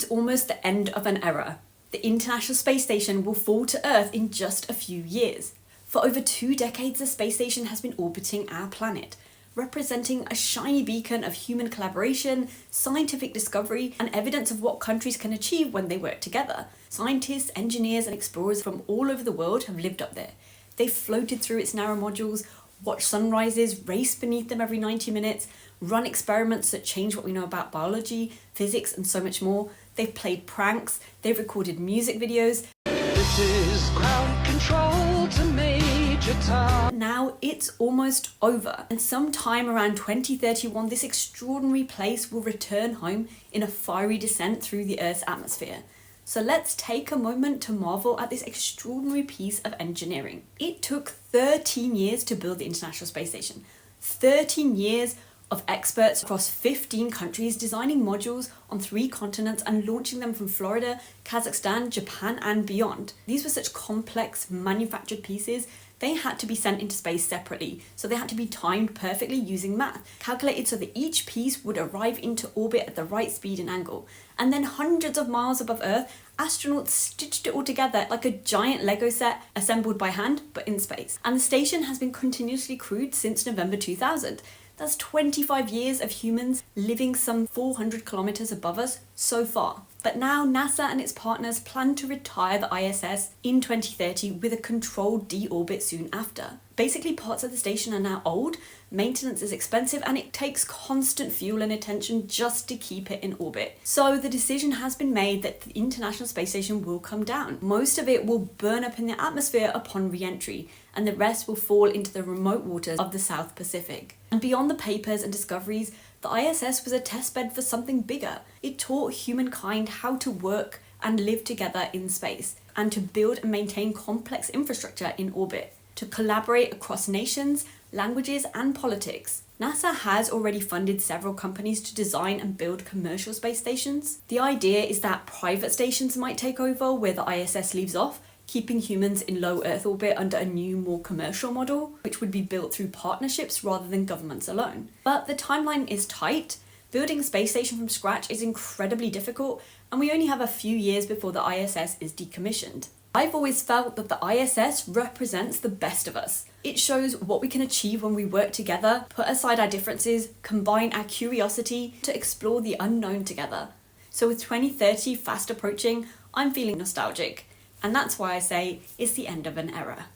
almost the end of an era. The International Space Station will fall to Earth in just a few years. For over 2 decades, the space station has been orbiting our planet, representing a shiny beacon of human collaboration, scientific discovery, and evidence of what countries can achieve when they work together. Scientists, engineers, and explorers from all over the world have lived up there. They've floated through its narrow modules, watched sunrises, raced beneath them every 90 minutes, run experiments that change what we know about biology, physics, and so much more. They've played pranks, they've recorded music videos. This is ground control to Major Tom. Now it's almost over, and sometime around 2031, this extraordinary place will return home in a fiery descent through the Earth's atmosphere. So let's take a moment to marvel at this extraordinary piece of engineering. It took 13 years to build the International Space Station. 13 years of experts across 15 countries designing modules on 3 continents and launching them from Florida, Kazakhstan, Japan, and beyond. These were such complex manufactured pieces, they had to be sent into space separately, so they had to be timed perfectly using math, calculated so that each piece would arrive into orbit at the right speed and angle. And then hundreds of miles above Earth, astronauts stitched it all together like a giant Lego set assembled by hand, but in space. And the station has been continuously crewed since November 2000. That's 25 years of humans living some 400 kilometers above us so far. But now NASA and its partners plan to retire the ISS in 2030 with a controlled deorbit soon after. Basically, parts of the station are now old, maintenance is expensive, and it takes constant fuel and attention just to keep it in orbit. So the decision has been made that the International Space Station will come down. Most of it will burn up in the atmosphere upon re-entry, and the rest will fall into the remote waters of the South Pacific. And beyond the papers and discoveries, the ISS was a testbed for something bigger. It taught humankind how to work and live together in space, and to build and maintain complex infrastructure in orbit, to collaborate across nations, languages, and politics. NASA has already funded several companies to design and build commercial space stations. The idea is that private stations might take over where the ISS leaves off, keeping humans in low Earth orbit under a new, more commercial model, which would be built through partnerships rather than governments alone. But the timeline is tight. Building a space station from scratch is incredibly difficult, and we only have a few years before the ISS is decommissioned. I've always felt that the ISS represents the best of us. It shows what we can achieve when we work together, put aside our differences, combine our curiosity to explore the unknown together. So with 2030 fast approaching, I'm feeling nostalgic. And that's why I say it's the end of an era.